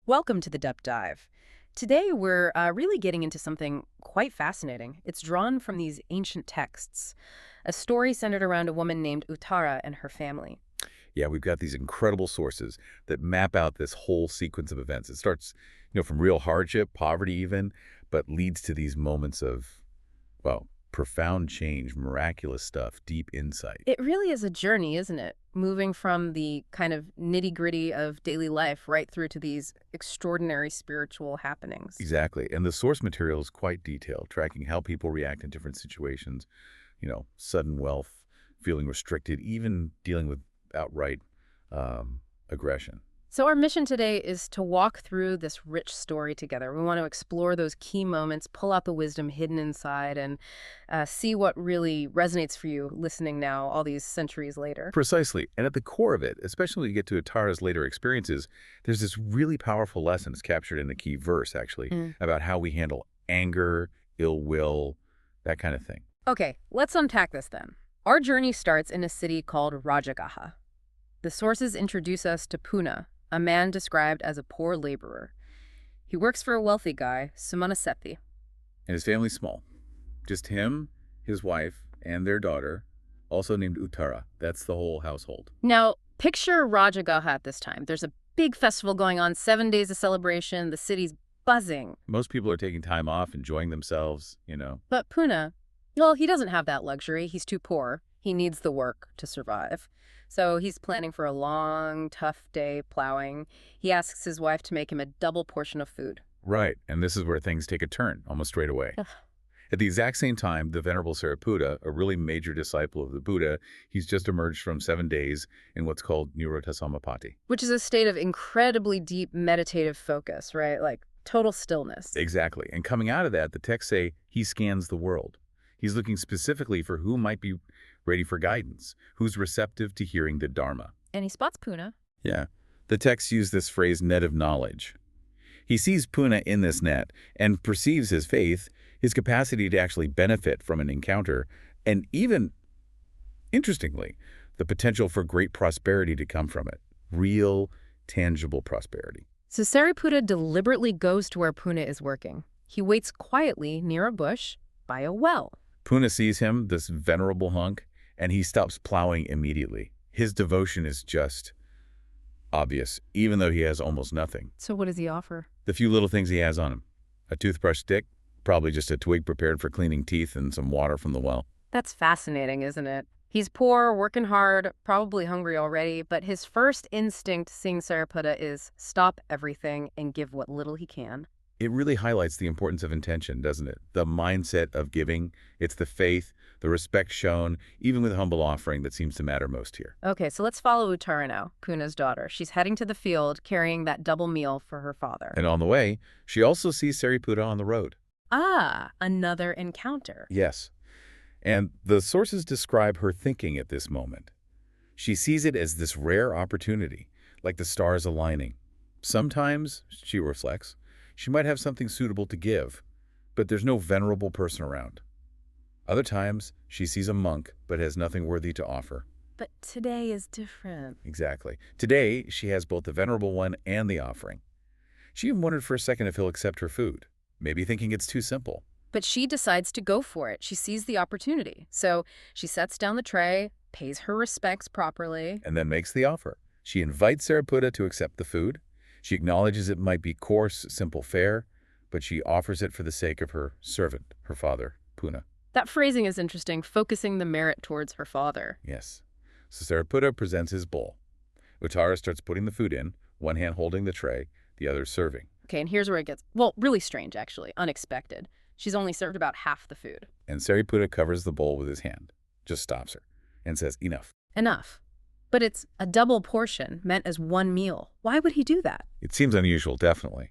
Welcome to the Deep Dive. Today we're really getting into something quite fascinating. It's drawn from these ancient texts, a story centered around a woman named Uttarā and her family. Yeah, we've got these incredible sources that map out this whole sequence of events. It starts, from real hardship, poverty even, but leads to these moments of, well, profound change, miraculous stuff, deep insight. It really is a journey, isn't it? Moving from the kind of nitty-gritty of daily life right through to these extraordinary spiritual happenings. Exactly. And the source material is quite detailed, tracking how people react in different situations, sudden wealth, feeling restricted, even dealing with outright aggression. So our mission today is to walk through this rich story together. We want to explore those key moments, pull out the wisdom hidden inside, and see what really resonates for you listening now, all these centuries later. Precisely. And at the core of it, especially when you get to Uttarā's later experiences, there's this really powerful lesson. It's captured in the key verse, actually, about how we handle anger, ill will, that kind of thing. Okay, let's unpack this then. Our journey starts in a city called Rajagaha. The sources introduce us to Puṇṇa, a man described as a poor laborer. He works for a wealthy guy, Sirimā. And his family's small. Just him, his wife, and their daughter, also named Uttarā. That's the whole household. Now, picture Rajagaha at this time. There's a big festival going on, 7 days of celebration. The city's buzzing. Most people are taking time off, enjoying themselves, But Puṇṇa, well, he doesn't have that luxury. He's too poor. He needs the work to survive. So he's planning for a long, tough day plowing. He asks his wife to make him a double portion of food. Right, and this is where things take a turn, almost straight away. At the exact same time, the Venerable Sāriputta, a really major disciple of the Buddha, he's just emerged from 7 days in what's called Nirodha Samapatti. Which is a state of incredibly deep meditative focus, right? Like total stillness. Exactly, and coming out of that, the texts say he scans the world. He's looking specifically for who might be ready for guidance, who's receptive to hearing the Dharma. And he spots Puṇṇa. Yeah. The texts use this phrase, net of knowledge. He sees Puṇṇa in this net and perceives his faith, his capacity to actually benefit from an encounter, and even, interestingly, the potential for great prosperity to come from it. Real, tangible prosperity. So Sāriputta deliberately goes to where Puṇṇa is working. He waits quietly near a bush by a well. Puṇṇa sees him, this venerable hunk, and he stops plowing immediately. His devotion is just obvious, even though he has almost nothing. So what does he offer? The few little things he has on him. A toothbrush stick, probably just a twig prepared for cleaning teeth, and some water from the well. That's fascinating, isn't it? He's poor, working hard, probably hungry already, but his first instinct seeing Sāriputta is stop everything and give what little he can. It really highlights the importance of intention, doesn't it? The mindset of giving. It's the faith, the respect shown, even with humble offering, that seems to matter most here. Okay, so let's follow Uttarā now, Puṇṇa's daughter. She's heading to the field, carrying that double meal for her father. And on the way, she also sees Sāriputta on the road. Ah, another encounter. Yes. And the sources describe her thinking at this moment. She sees it as this rare opportunity, like the stars aligning. Sometimes, she reflects, she might have something suitable to give, but there's no venerable person around. Other times, she sees a monk, but has nothing worthy to offer. But today is different. Exactly. Today, she has both the venerable one and the offering. She even wondered for a second if he'll accept her food, maybe thinking it's too simple. But she decides to go for it. She sees the opportunity. So she sets down the tray, pays her respects properly. And then makes the offer. She invites Sāriputta to accept the food. She acknowledges it might be coarse, simple fare, but she offers it for the sake of her servant, her father, Puṇṇa. That phrasing is interesting, focusing the merit towards her father. Yes. So Sāriputta presents his bowl. Uttarā starts putting the food in, one hand holding the tray, the other serving. Okay, and here's where it gets, well, really strange, actually, unexpected. She's only served about half the food. And Sāriputta covers the bowl with his hand, just stops her, and says, enough. Enough. But it's a double portion meant as one meal. Why would he do that? It seems unusual, definitely.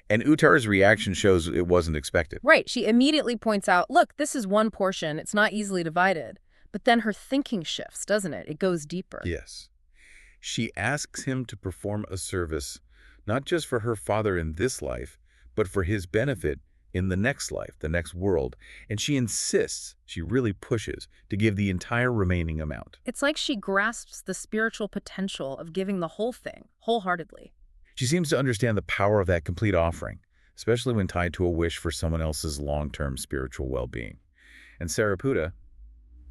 And Uttarā's reaction shows it wasn't expected. Right. She immediately points out, look, this is one portion. It's not easily divided. But then her thinking shifts, doesn't it? It goes deeper. Yes. She asks him to perform a service, not just for her father in this life, but for his benefit in the next life, the next world. And she insists, she really pushes, to give the entire remaining amount. It's like she grasps the spiritual potential of giving the whole thing, wholeheartedly. She seems to understand the power of that complete offering, especially when tied to a wish for someone else's long-term spiritual well-being. And Sariputta,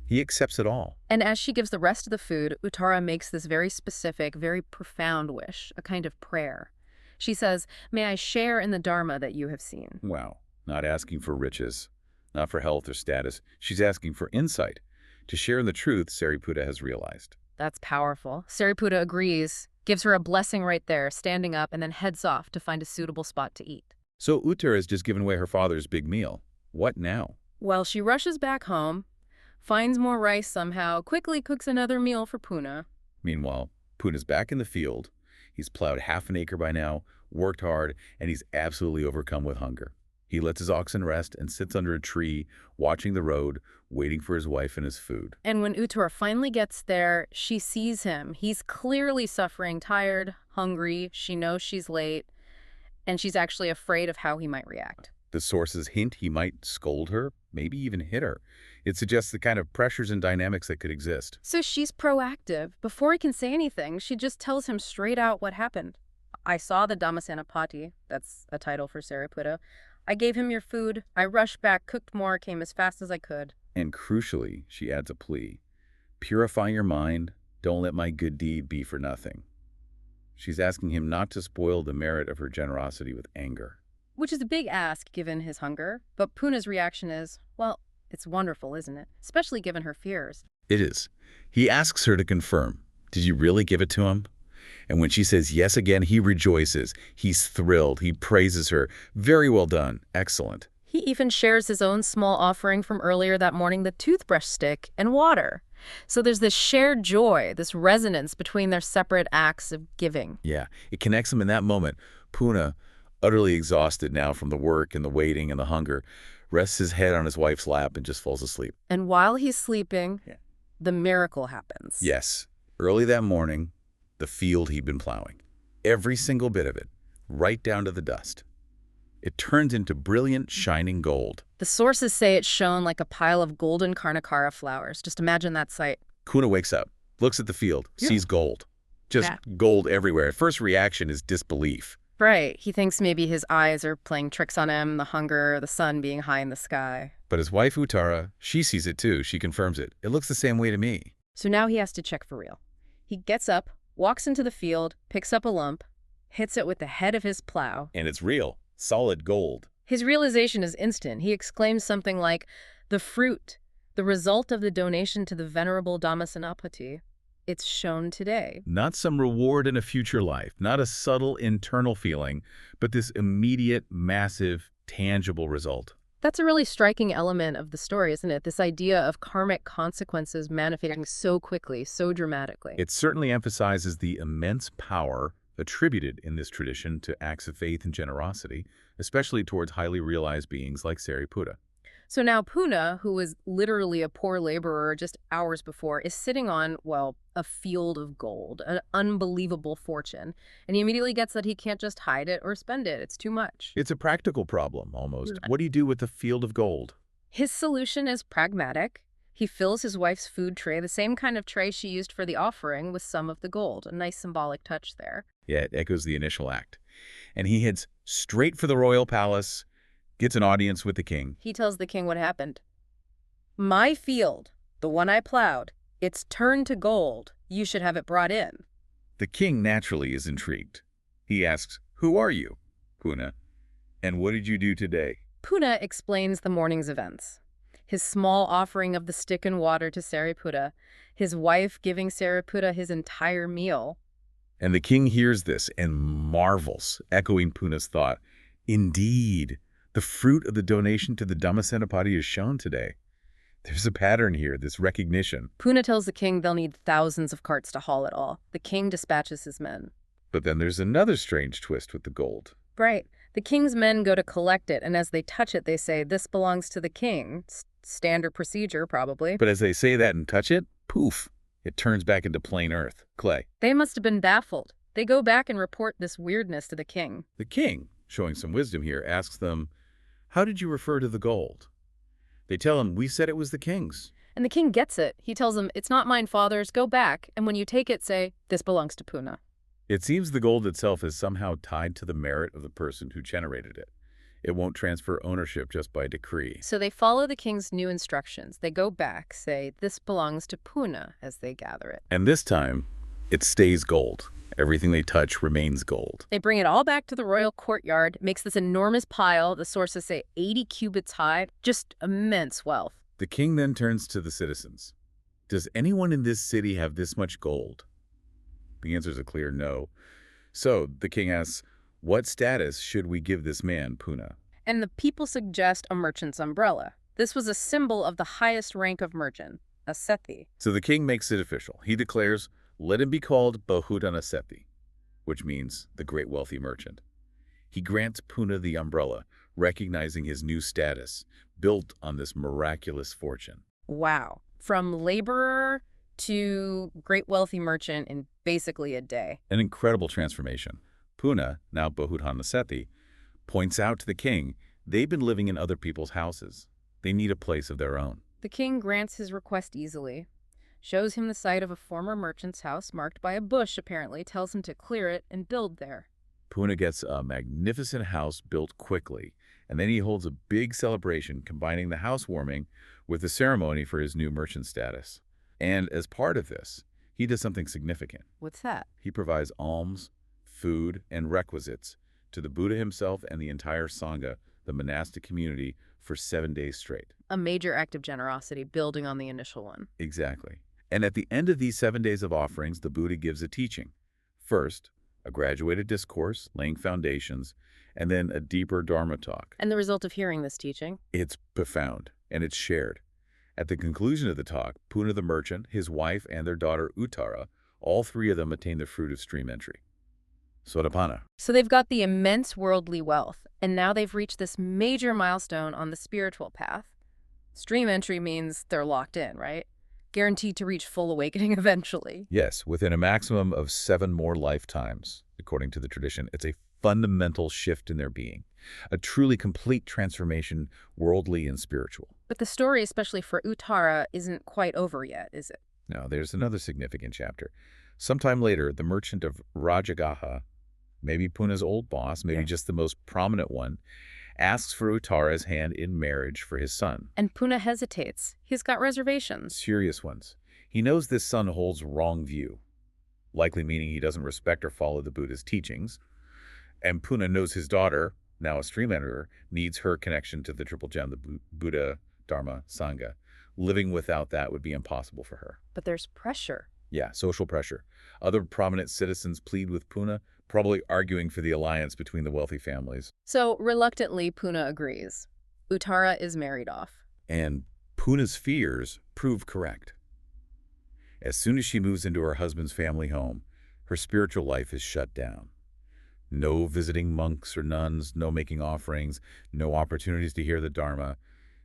he accepts it all. And as she gives the rest of the food, Uttarā makes this very specific, very profound wish, a kind of prayer. She says, "May I share in the Dharma that you have seen." Wow. Not asking for riches, not for health or status. She's asking for insight, to share in the truth Sariputta has realized. That's powerful. Sariputta agrees, gives her a blessing right there, standing up, and then heads off to find a suitable spot to eat. So Uttarā has just given away her father's big meal. What now? Well, she rushes back home, finds more rice somehow, quickly cooks another meal for Puṇṇa. Meanwhile, Puṇṇa's back in the field. He's plowed half an acre by now, worked hard, and he's absolutely overcome with hunger. He lets his oxen rest and sits under a tree, watching the road, waiting for his wife and his food. And when Uttarā finally gets there, she sees him. He's clearly suffering, tired, hungry. She knows she's late, and she's actually afraid of how he might react. The sources hint he might scold her, maybe even hit her. It suggests the kind of pressures and dynamics that could exist. So she's proactive. Before he can say anything, she just tells him straight out what happened. "I saw the Dhammapada," that's a title for Sariputta. "I gave him your food. I rushed back, cooked more, came as fast as I could." And crucially, she adds a plea. "Purify your mind. Don't let my good deed be for nothing." She's asking him not to spoil the merit of her generosity with anger. Which is a big ask given his hunger, but Puṇṇa's reaction is, well, it's wonderful, isn't it? Especially given her fears. It is. He asks her to confirm. Did you really give it to him? And when she says yes again, he rejoices. He's thrilled. He praises her. Very well done. Excellent. He even shares his own small offering from earlier that morning, the toothbrush stick and water. So there's this shared joy, this resonance between their separate acts of giving. Yeah, it connects them in that moment. Puṇṇa, utterly exhausted now from the work and the waiting and the hunger, rests his head on his wife's lap and just falls asleep. And while he's sleeping, the miracle happens. Yes. Early that morning, the field he'd been plowing, every single bit of it, right down to the dust, it turns into brilliant, shining gold. The sources say it shone like a pile of golden Karnakara flowers. Just imagine that sight. Puṇṇa wakes up, looks at the field, sees gold. Just gold everywhere. First reaction is disbelief. Right. He thinks maybe his eyes are playing tricks on him, the hunger, the sun being high in the sky. But his wife, Uttarā, she sees it too. She confirms it. It looks the same way to me. So now he has to check for real. He gets up, walks into the field, picks up a lump, hits it with the head of his plow. And it's real. Solid gold. His realization is instant. He exclaims something like, "The fruit, the result of the donation to the Venerable Dhammapada, it's shown today." Not some reward in a future life, not a subtle internal feeling, but this immediate, massive, tangible result. That's a really striking element of the story, isn't it? This idea of karmic consequences manifesting so quickly, so dramatically. It certainly emphasizes the immense power attributed in this tradition to acts of faith and generosity, especially towards highly realized beings like Sariputta. So now Puṇṇa, who was literally a poor laborer just hours before, is sitting on, well, a field of gold, an unbelievable fortune. And he immediately gets that he can't just hide it or spend it. It's too much. It's a practical problem, almost. What do you do with the field of gold? His solution is pragmatic. He fills his wife's food tray, the same kind of tray she used for the offering, with some of the gold. A nice symbolic touch there. Yeah, it echoes the initial act. And he heads straight for the royal palace, gets an audience with the king. He tells the king what happened. "My field, the one I plowed, it's turned to gold. You should have it brought in." The king naturally is intrigued. He asks, "Who are you, Puṇṇa? And what did you do today?" Puṇṇa explains the morning's events. His small offering of the stick and water to Sariputta, his wife giving Sariputta his entire meal. And the king hears this and marvels, echoing Puṇṇa's thought. Indeed, the fruit of the donation to the Dhammapada is shown today. There's a pattern here, this recognition. Puṇṇa tells the king they'll need thousands of carts to haul it all. The king dispatches his men. But then there's another strange twist with the gold. Right. The king's men go to collect it, and as they touch it, they say, "This belongs to the king." Standard procedure, probably. But as they say that and touch it, poof, it turns back into plain earth, clay. They must have been baffled. They go back and report this weirdness to the king. The king, showing some wisdom here, asks them, "How did you refer to the gold?" They tell him, "We said it was the king's." And the king gets it. He tells them, "It's not mine, fathers. Go back, and when you take it, say, 'This belongs to Puṇṇa.'" It seems the gold itself is somehow tied to the merit of the person who generated it. It won't transfer ownership just by decree. So they follow the king's new instructions. They go back, say, this belongs to Puṇṇa, as they gather it. And this time, it stays gold. Everything they touch remains gold. They bring it all back to the royal courtyard, makes this enormous pile, the sources say 80 cubits high, just immense wealth. The king then turns to the citizens. Does anyone in this city have this much gold? The answer is a clear no. So the king asks, what status should we give this man, Puṇṇa? And the people suggest a merchant's umbrella. This was a symbol of the highest rank of merchant, a sethi. So the king makes it official. He declares, let him be called Bahudana Sethi, which means the great wealthy merchant. He grants Puṇṇa the umbrella, recognizing his new status, built on this miraculous fortune. Wow. From laborer to great wealthy merchant in basically a day. An incredible transformation. Puṇṇa, now Bahudana Sethi, points out to the king they've been living in other people's houses. They need a place of their own. The king grants his request easily, shows him the site of a former merchant's house marked by a bush, apparently, tells him to clear it and build there. Puṇṇa gets a magnificent house built quickly, and then he holds a big celebration combining the housewarming with the ceremony for his new merchant status. And as part of this, he does something significant. What's that? He provides alms, food, and requisites to the Buddha himself and the entire Sangha, the monastic community, for 7 days straight. A major act of generosity building on the initial one. Exactly. And at the end of these 7 days of offerings, the Buddha gives a teaching. First, a graduated discourse, laying foundations, and then a deeper Dharma talk. And the result of hearing this teaching? It's profound, and it's shared. At the conclusion of the talk, Puṇṇa the merchant, his wife, and their daughter Uttarā, all three of them attain the fruit of stream entry. Sotapanna. So they've got the immense worldly wealth, and now they've reached this major milestone on the spiritual path. Stream entry means they're locked in, right? Guaranteed to reach full awakening eventually. Yes, within a maximum of 7 more lifetimes. According to the tradition, it's a fundamental shift in their being, a truly complete transformation, worldly and spiritual. But the story, especially for Uttarā, isn't quite over yet, is it? No, there's another significant chapter. Sometime later, the merchant of Rajagaha, maybe Puṇṇa's old boss, maybe just the most prominent one, asks for Uttarā's hand in marriage for his son. And Puṇṇa hesitates. He's got reservations. Serious ones. He knows this son holds wrong view, likely meaning he doesn't respect or follow the Buddha's teachings. And Puṇṇa knows his daughter, now a stream enterer, needs her connection to the Triple Gem, the Buddha, Dharma, Sangha. Living without that would be impossible for her. But there's pressure. Yeah, social pressure. Other prominent citizens plead with Puṇṇa, probably arguing for the alliance between the wealthy families. So, reluctantly, Puṇṇa agrees. Uttarā is married off. And Puṇṇa's fears prove correct. As soon as she moves into her husband's family home, her spiritual life is shut down. No visiting monks or nuns, no making offerings, no opportunities to hear the Dharma.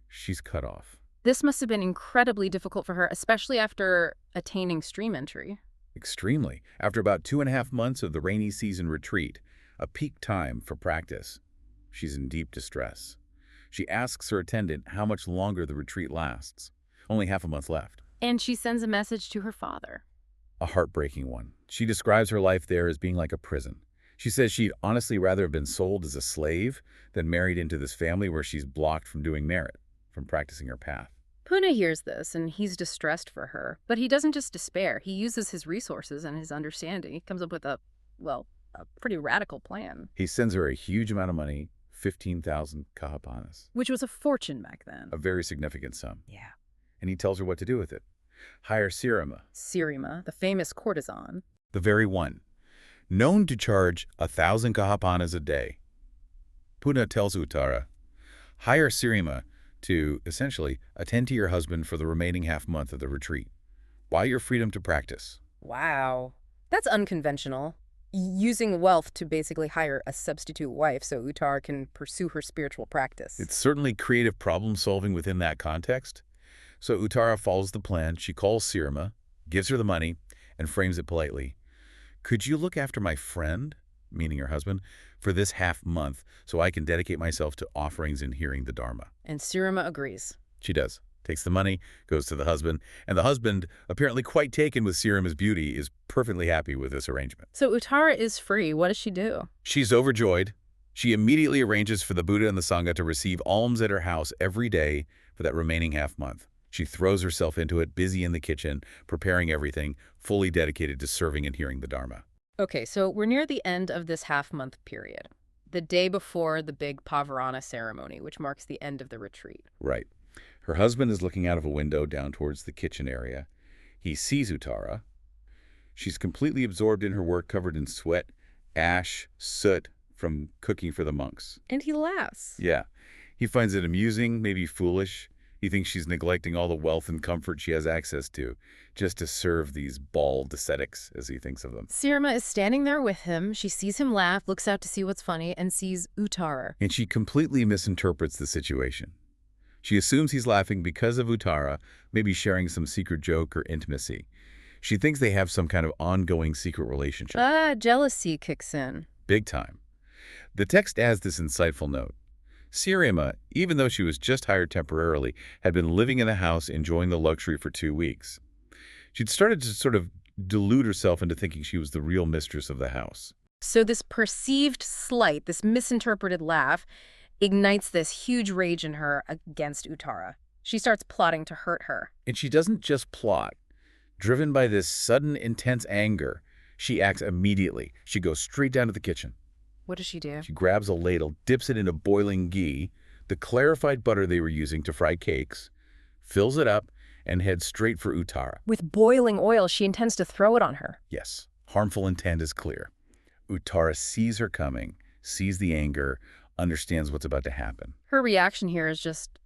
She's cut off. This must have been incredibly difficult for her, especially after attaining stream entry. Extremely. After about 2.5 months of the rainy season retreat, a peak time for practice, she's in deep distress. She asks her attendant how much longer the retreat lasts. Only half a month left. And she sends a message to her father. A heartbreaking one. She describes her life there as being like a prison. She says she'd honestly rather have been sold as a slave than married into this family where she's blocked from doing merit, from practicing her path. Puṇṇa hears this, and he's distressed for her. But he doesn't just despair. He uses his resources and his understanding. He comes up with a pretty radical plan. He sends her a huge amount of money, 15,000 kahapanas. Which was a fortune back then. A very significant sum. Yeah. And he tells her what to do with it. Hire Sirimā. Sirimā, the famous courtesan. The very one. Known to charge 1,000 kahapanas a day. Puṇṇa tells Uttarā, hire Sirimā to, essentially, attend to your husband for the remaining half-month of the retreat. Buy your freedom to practice. Wow. That's unconventional. Using wealth to basically hire a substitute wife so Uttarā can pursue her spiritual practice. It's certainly creative problem-solving within that context. So Uttarā follows the plan. She calls Sirimā, gives her the money, and frames it politely. Could you look after my friend, meaning her husband, for this half-month so I can dedicate myself to offerings and hearing the Dharma? And Sirimā agrees. She does. takes the money, goes to the husband, and the husband, apparently quite taken with Sirima's beauty, is perfectly happy with this arrangement. So Uttarā is free. What does she do? She's overjoyed. She immediately arranges for the Buddha and the Sangha to receive alms at her house every day for that remaining half-month. She throws herself into it, busy in the kitchen, preparing everything, fully dedicated to serving and hearing the Dharma. Okay, so we're near the end of this half-month period, the day before the big Pavarana ceremony, which marks the end of the retreat. Right. Her husband is looking out of a window down towards the kitchen area. He sees Uttarā. She's completely absorbed in her work, covered in sweat, ash, soot from cooking for the monks. And he laughs. Yeah. He finds it amusing, maybe foolish. He thinks she's neglecting all the wealth and comfort she has access to, just to serve these bald ascetics, as he thinks of them. Sirimā is standing there with him. She sees him laugh, looks out to see what's funny, and sees Uttarā. And she completely misinterprets the situation. She assumes he's laughing because of Uttarā, maybe sharing some secret joke or intimacy. She thinks they have some kind of ongoing secret relationship. Jealousy kicks in. Big time. The text adds this insightful note. Sirimā, even though she was just hired temporarily, had been living in the house enjoying the luxury for 2 weeks. She'd started to sort of delude herself into thinking she was the real mistress of the house. So this perceived slight, this misinterpreted laugh, ignites this huge rage in her against Uttarā. She starts plotting to hurt her. And she doesn't just plot. Driven by this sudden, intense anger, she acts immediately. She goes straight down to the kitchen. What does she do? She grabs a ladle, dips it into boiling ghee, the clarified butter they were using to fry cakes, fills it up, and heads straight for Uttarā. With boiling oil, she intends to throw it on her. Yes, harmful intent is clear. Uttarā sees her coming, sees the anger, understands what's about to happen. Her reaction here is just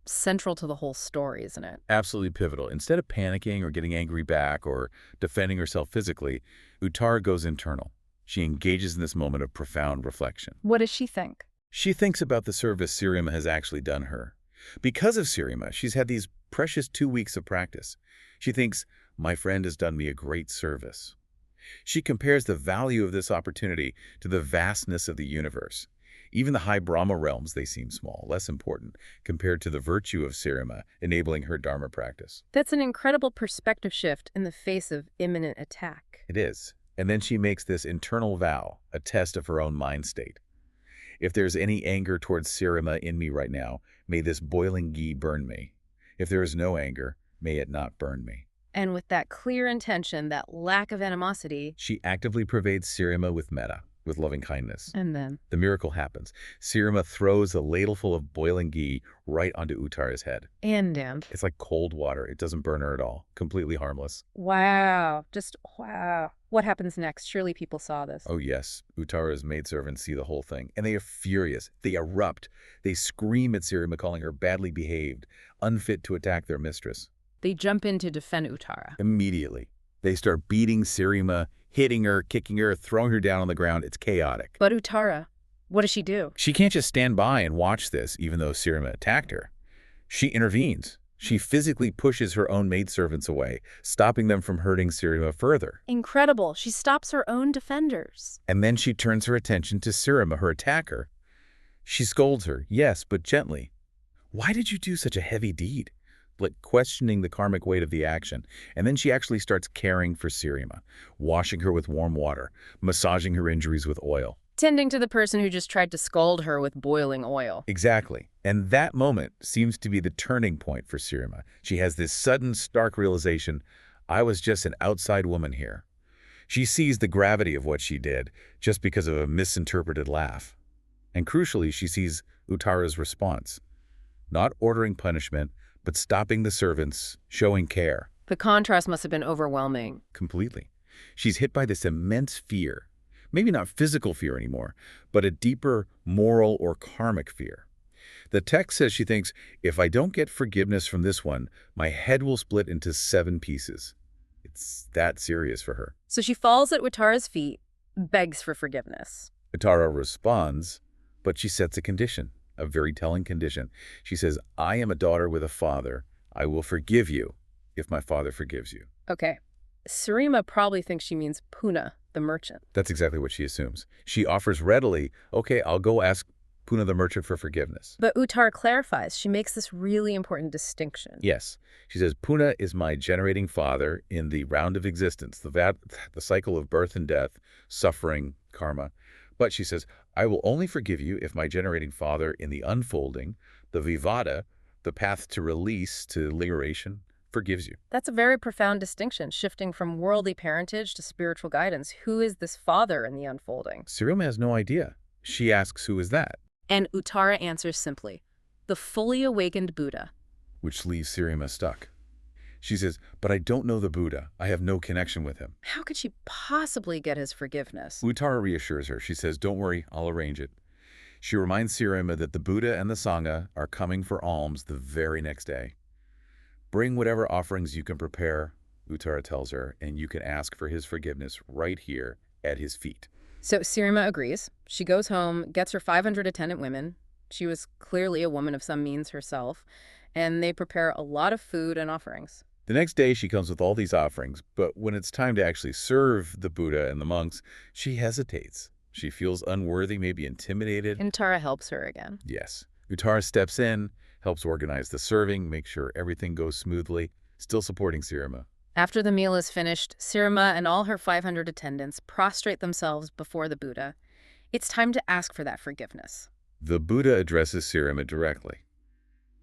central to the whole story, isn't it? Absolutely pivotal. Instead of panicking or getting angry back or defending herself physically, Uttarā goes internal. She engages in this moment of profound reflection. What does she think? She thinks about the service Sirimā has actually done her. Because of Sirimā, she's had these precious 2 weeks of practice. She thinks, my friend has done me a great service. She compares the value of this opportunity to the vastness of the universe. Even the high Brahma realms, they seem small, less important, compared to the virtue of Sirimā, enabling her Dharma practice. That's an incredible perspective shift in the face of imminent attack. It is. And then she makes this internal vow, a test of her own mind state. If there's any anger towards Sirimā in me right now, may this boiling ghee burn me. If there is no anger, may it not burn me. And with that clear intention, that lack of animosity, She actively pervades Sirimā with metta, with loving kindness. and then The miracle happens. Sirimā throws a ladleful of boiling ghee right onto Uttarā's head. damp. It's like cold water. It doesn't burn her at all. Completely harmless. Wow. Just wow. What happens next? Surely people saw this. Oh yes, Uttarā's maidservants see the whole thing, and they are furious. They erupt. They scream at Sirimā, calling her badly behaved, unfit to attack their mistress. They jump in to defend Uttarā. Immediately, they start beating Sirimā, hitting her, kicking her, throwing her down on the ground. It's chaotic. But Uttarā, what does she do? She can't just stand by and watch this, even though Sirimā attacked her. She intervenes. She physically pushes her own maidservants away, stopping them from hurting Sirimā further. Incredible. She stops her own defenders. And then she turns her attention to Sirimā, her attacker. She scolds her, yes, but gently. Why did you do such a heavy deed? Like questioning the karmic weight of the action. And then she actually starts caring for Sirimā, washing her with warm water, massaging her injuries with oil. Tending to the person who just tried to scald her with boiling oil. Exactly. And that moment seems to be the turning point for Sirimā. She has this sudden, stark realization, I was just an outside woman here. She sees the gravity of what she did just because of a misinterpreted laugh. And crucially, she sees Uttarā's response. Not ordering punishment, but stopping the servants, showing care. The contrast must have been overwhelming. Completely. She's hit by this immense fear. Maybe not physical fear anymore, but a deeper moral or karmic fear. The text says she thinks, if I don't get forgiveness from this one, my head will split into 7 pieces. It's that serious for her. So she falls at Uttarā's feet, begs for forgiveness. Uttarā responds, but she sets a condition, a very telling condition. She says, I am a daughter with a father. I will forgive you if my father forgives you. Okay. Sirimā probably thinks she means Puṇṇa, the merchant. That's exactly what she assumes. She offers readily, okay, I'll go ask Puṇṇa the merchant for forgiveness. But Uttar clarifies. She makes this really important distinction. Yes. She says, Puṇṇa is my generating father in the round of existence, the cycle of birth and death, suffering, karma. But she says, I will only forgive you if my generating father in the unfolding, the vivada, the path to release, to liberation, forgives you. That's a very profound distinction, shifting from worldly parentage to spiritual guidance. Who is this father in the unfolding? Sirimā has no idea. She asks, who is that? And Uttarā answers simply, the fully awakened Buddha. Which leaves Sirimā stuck. She says, but I don't know the Buddha. I have no connection with him. How could she possibly get his forgiveness? Uttarā reassures her. She says, don't worry, I'll arrange it. She reminds Sirimā that the Buddha and the Sangha are coming for alms the very next day. Bring whatever offerings you can prepare, Uttarā tells her, and you can ask for his forgiveness right here at his feet. So Sirimā agrees. She goes home, gets her 500 attendant women. She was clearly a woman of some means herself, and they prepare a lot of food and offerings. The next day she comes with all these offerings, but when it's time to actually serve the Buddha and the monks, she hesitates. She feels unworthy, maybe intimidated. And Tara helps her again. Yes. Uttarā steps in, helps organize the serving, make sure everything goes smoothly, still supporting Sirimā. After the meal is finished, Sirimā and all her 500 attendants prostrate themselves before the Buddha. It's time to ask for that forgiveness. The Buddha addresses Sirimā directly.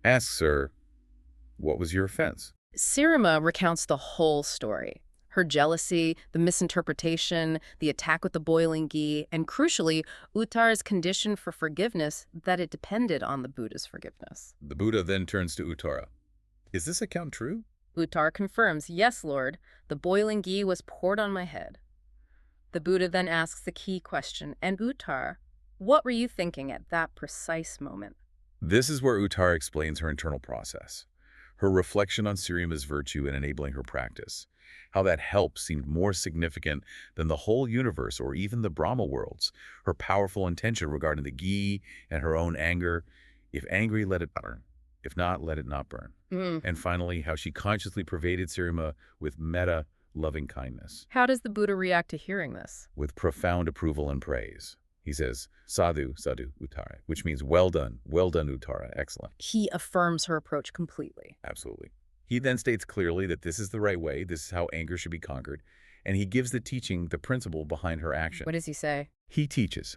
Asks her, what was your offense? Sirimā recounts the whole story. Her jealousy, the misinterpretation, the attack with the boiling ghee, and crucially, Uttarā's condition for forgiveness that it depended on the Buddha's forgiveness. The Buddha then turns to Uttarā. Is this account true? Uttarā confirms, yes, Lord, the boiling ghee was poured on my head. The Buddha then asks the key question, and Uttarā, what were you thinking at that precise moment? This is where Uttarā explains her internal process, her reflection on Sirimā's virtue in enabling her practice, how that help seemed more significant than the whole universe or even the Brahma worlds, her powerful intention regarding the ghee and her own anger. If angry, let it burn. If not, let it not burn. And finally, how she consciously pervaded Sirimā with metta, loving kindness. How does the Buddha react to hearing this? With profound approval and praise. He says, sadhu, sadhu, Uttarā, which means well done, Uttarā, excellent. He affirms her approach completely. Absolutely. He then states clearly that this is the right way, this is how anger should be conquered, and he gives the teaching, the principle behind her action. What does he say? He teaches,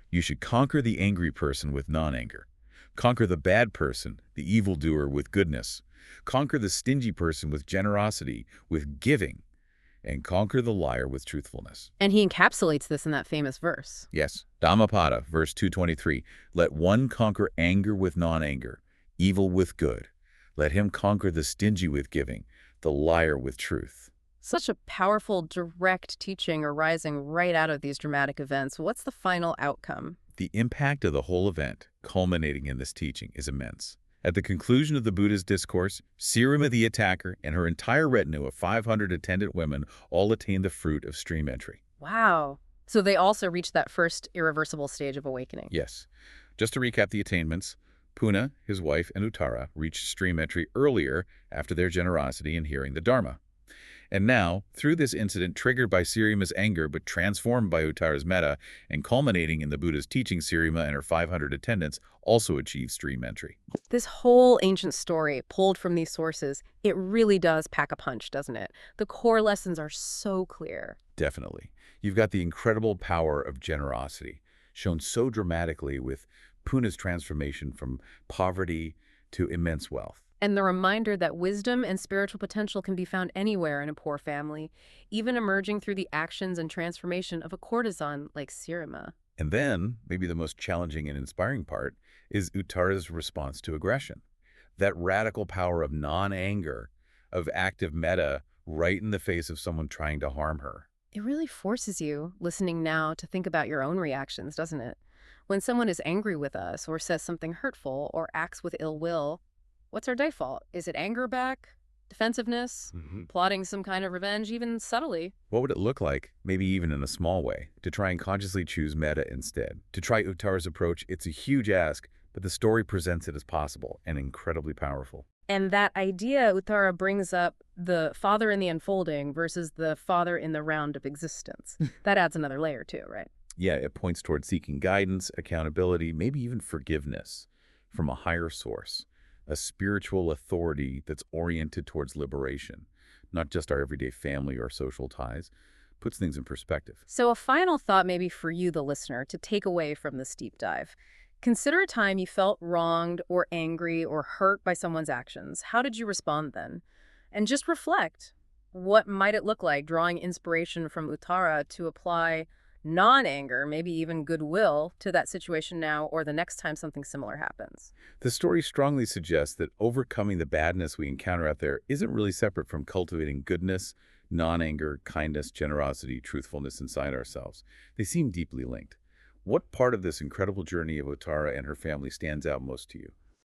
you should conquer the angry person with non-anger. Conquer the bad person, the evildoer, with goodness. Conquer the stingy person with generosity, with giving. And conquer the liar with truthfulness. And he encapsulates this in that famous verse. Yes. Dhammapada, verse 223. Let one conquer anger with non-anger, evil with good. Let him conquer the stingy with giving, the liar with truth. Such a powerful, direct teaching arising right out of these dramatic events. What's the final outcome? The impact of the whole event, culminating in this teaching, is immense. At the conclusion of the Buddha's discourse, Sirimā the attacker and her entire retinue of 500 attendant women all attained the fruit of stream entry. Wow. So they also reached that first irreversible stage of awakening. Yes. Just to recap the attainments, Puṇṇa, his wife, and Uttarā reached stream entry earlier after their generosity in hearing the Dharma. And now, through this incident triggered by Sirimā's anger but transformed by Uttarā's metta and culminating in the Buddha's teaching, Sirimā and her 500 attendants also achieved stream entry. This whole ancient story, pulled from these sources, it really does pack a punch, doesn't it? The core lessons are so clear. Definitely. You've got the incredible power of generosity, shown so dramatically with Puṇṇa's transformation from poverty to immense wealth. And the reminder that wisdom and spiritual potential can be found anywhere in a poor family, even emerging through the actions and transformation of a courtesan like Sirimā. And then, maybe the most challenging and inspiring part, is Uttarā's response to aggression. That radical power of non-anger, of active metta, right in the face of someone trying to harm her. It really forces you, listening now, to think about your own reactions, doesn't it? When someone is angry with us, or says something hurtful, or acts with ill will, what's our default? Is it anger back? Defensiveness? Plotting some kind of revenge, even subtly? What would it look like, maybe even in a small way, to try and consciously choose metta instead? To try Uttarā's approach, it's a huge ask, but the story presents it as possible and incredibly powerful. And that idea, Uttarā brings up the father in the unfolding versus the father in the round of existence. That adds another layer too, right? Yeah, it points toward seeking guidance, accountability, maybe even forgiveness from a higher source, a spiritual authority that's oriented towards liberation, not just our everyday family or social ties. Puts things in perspective. So a final thought maybe for you, the listener, to take away from this deep dive. Consider a time you felt wronged or angry or hurt by someone's actions. How did you respond then? And just reflect. What might it look like drawing inspiration from Uttarā to apply non-anger, maybe even goodwill, to that situation now or the next time something similar happens? The story strongly suggests that overcoming the badness we encounter out there isn't really separate from cultivating goodness, non-anger, kindness, generosity, truthfulness inside ourselves. They seem deeply linked. What part of this incredible journey of Uttarā and her family stands out most to you?